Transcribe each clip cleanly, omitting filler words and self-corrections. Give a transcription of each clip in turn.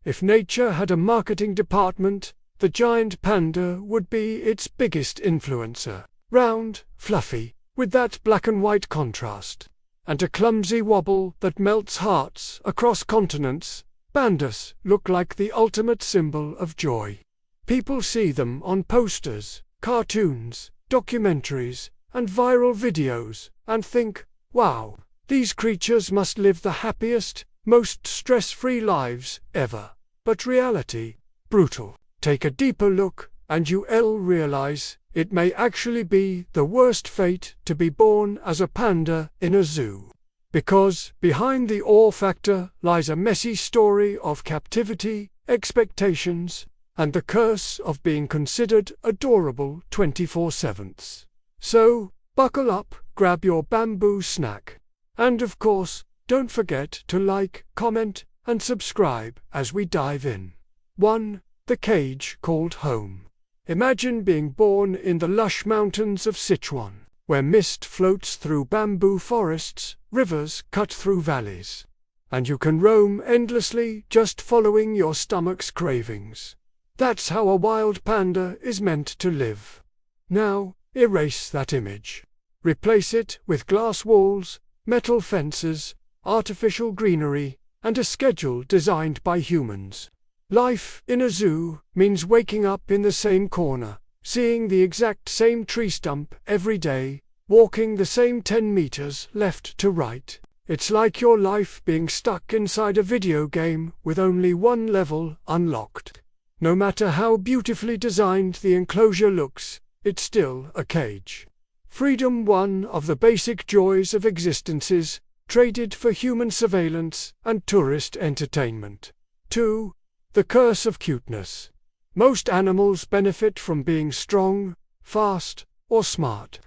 If nature had a marketing department, the giant panda would be its biggest influencer. Round, fluffy, with that black and white contrast, and a clumsy wobble that melts hearts across continents, pandas look like the ultimate symbol of joy. People see them on posters, cartoons, documentaries, and viral videos, and think, wow, these creatures must live the happiest, most stress-free lives ever. But reality, brutal. Take a deeper look, and you'll realize it may actually be the worst fate to be born as a panda in a zoo. Because behind the awe factor lies a messy story of captivity, expectations, and the curse of being considered adorable 24/7. So, buckle up, grab your bamboo snack. And of course, don't forget to like, comment, and subscribe as we dive in. 1. The cage called home. Imagine being born in the lush mountains of Sichuan, where mist floats through bamboo forests, rivers cut through valleys, and you can roam endlessly just following your stomach's cravings. That's how a wild panda is meant to live. Now, erase that image. Replace it with glass walls, metal fences, artificial greenery, and a schedule designed by humans. Life in a zoo means waking up in the same corner, seeing the exact same tree stump every day, walking the same 10 meters left to right. It's like your life being stuck inside a video game with only one level unlocked. No matter how beautifully designed the enclosure looks, it's still a cage. Freedom, one of the basic joys of existences, traded for human surveillance and tourist entertainment. 2. The curse of cuteness. Most animals benefit from being strong, fast, or smart.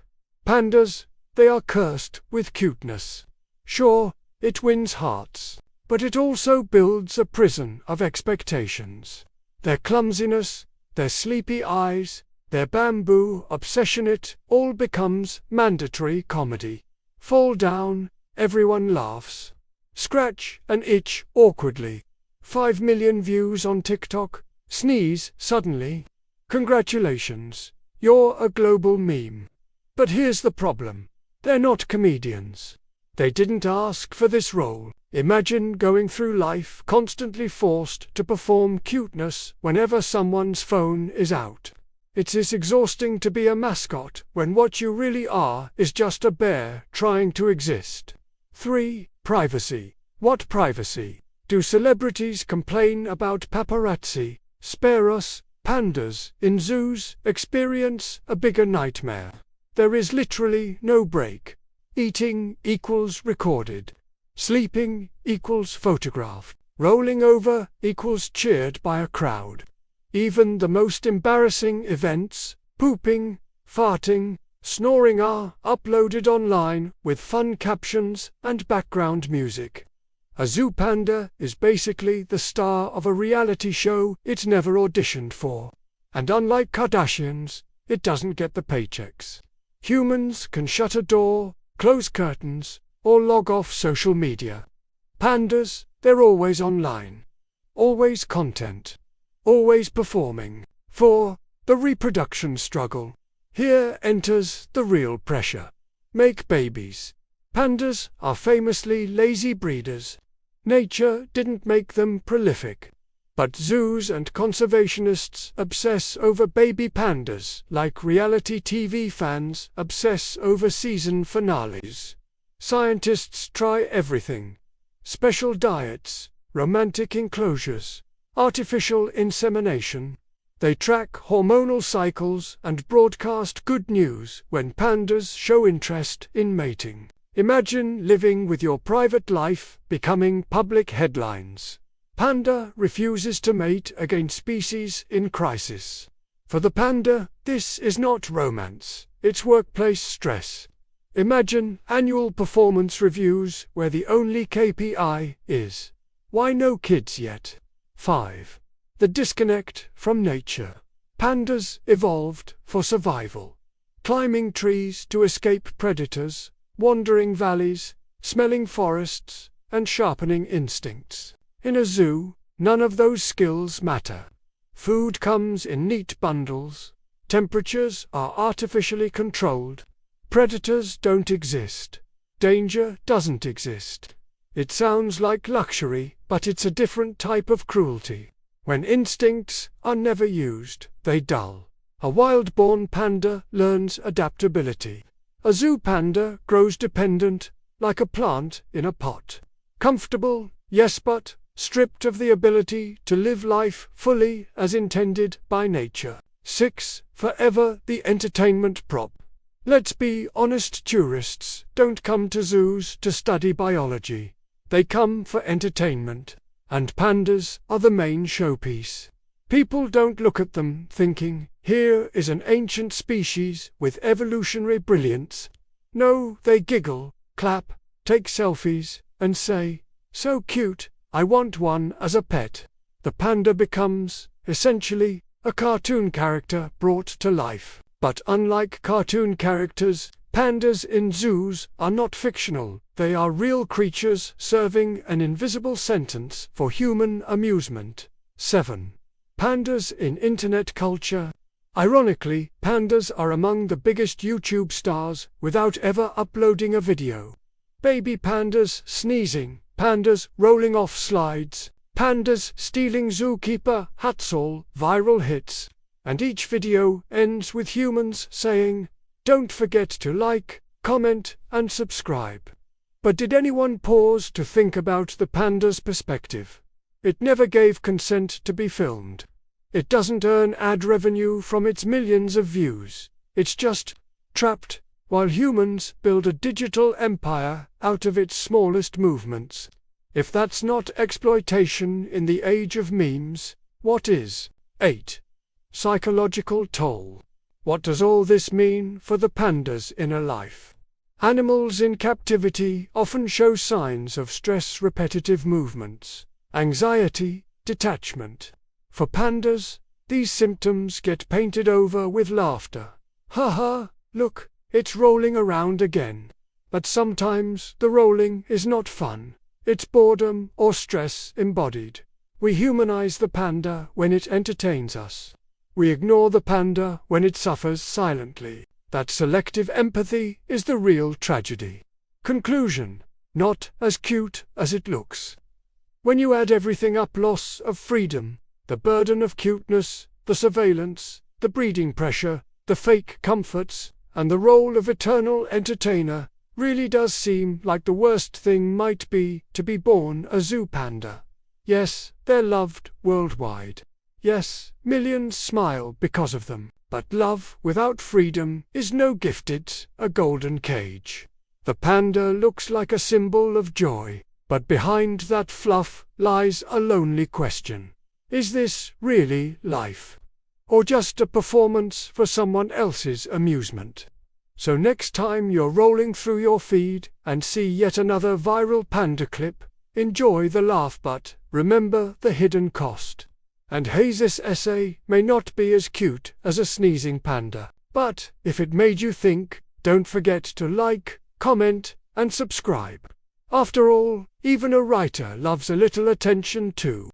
Pandas, they are cursed with cuteness. Sure, it wins hearts, but it also builds a prison of expectations. Their clumsiness, their sleepy eyes, their bamboo obsession, it all becomes mandatory comedy. Fall down, everyone laughs. Scratch and itch awkwardly. 5 million views on TikTok. Sneeze suddenly. Congratulations, you're a global meme. But here's the problem. They're not comedians. They didn't ask for this role. Imagine going through life constantly forced to perform cuteness whenever someone's phone is out. It is exhausting to be a mascot when what you really are is just a bear trying to exist. 3. Privacy. What privacy? Do celebrities complain about paparazzi? Spare us, pandas in zoos experience a bigger nightmare. There is literally no break. Eating equals recorded. Sleeping equals photographed. Rolling over equals cheered by a crowd. Even the most embarrassing events, pooping, farting, snoring, are uploaded online with fun captions and background music. A zoo panda is basically the star of a reality show it never auditioned for. And unlike Kardashians, it doesn't get the paychecks. Humans can shut a door, close curtains, or log off social media. Pandas, they're always online. Always content. Always performing. 4. The reproduction struggle. Here enters the real pressure. Make babies. Pandas are famously lazy breeders. Nature didn't make them prolific. But zoos and conservationists obsess over baby pandas like reality TV fans obsess over season finales. Scientists try everything. Special diets, romantic enclosures, artificial insemination. They track hormonal cycles and broadcast good news when pandas show interest in mating. Imagine living with your private life becoming public headlines. Panda refuses to mate against species in crisis. For the panda, this is not romance, it's workplace stress. Imagine annual performance reviews where the only KPI is, why no kids yet? 5. The disconnect from nature. Pandas evolved for survival. Climbing trees to escape predators, wandering valleys, smelling forests, and sharpening instincts. In a zoo, None of those skills matter. Food comes in neat bundles. Temperatures are artificially controlled. Predators don't exist. Danger doesn't exist. It sounds like luxury, but it's a different type of cruelty. When instincts are never used, they dull. A wild-born panda learns adaptability. A zoo panda grows dependent, like a plant in a pot. Comfortable, yes, but stripped of the ability to live life fully as intended by nature. 6. Forever the entertainment prop. Let's be honest, tourists don't come to zoos to study biology. They come for entertainment. And pandas are the main showpiece. People don't look at them thinking, here is an ancient species with evolutionary brilliance. No, they giggle, clap, take selfies, and say, so cute, I want one as a pet. The panda becomes, essentially, a cartoon character brought to life. But unlike cartoon characters, pandas in zoos are not fictional. They are real creatures serving an invisible sentence for human amusement. 7. Pandas in internet culture. Ironically, pandas are among the biggest YouTube stars without ever uploading a video. Baby pandas sneezing, pandas rolling off slides, pandas stealing zookeeper hats, all viral hits. And each video ends with humans saying, don't forget to like, comment, and subscribe. But did anyone pause to think about the panda's perspective? It never gave consent to be filmed. It doesn't earn ad revenue from its millions of views. It's just trapped, while humans build a digital empire out of its smallest movements. If that's not exploitation in the age of memes, what is? 8. Psychological toll. What does all this mean for the panda's inner life? Animals in captivity often show signs of stress, repetitive movements, anxiety, detachment. For pandas, these symptoms get painted over with laughter. Haha, look, it's rolling around again. But sometimes the rolling is not fun. It's boredom or stress embodied. We humanize the panda when it entertains us. We ignore the panda when it suffers silently. That selective empathy is the real tragedy. Conclusion: not as cute as it looks. When you add everything up, loss of freedom, the burden of cuteness, the surveillance, the breeding pressure, the fake comforts, and the role of eternal entertainer, really does seem like the worst thing might be to be born a zoo panda. Yes, they're loved worldwide. Yes, millions smile because of them. But love without freedom is no gift, it's a golden cage. The panda looks like a symbol of joy, but behind that fluff lies a lonely question. Is this really life? Or just a performance for someone else's amusement? So next time you're rolling through your feed and see yet another viral panda clip, enjoy the laugh but remember the hidden cost. And hey, this essay may not be as cute as a sneezing panda, but if it made you think, don't forget to like, comment, and subscribe. After all, even a writer loves a little attention too.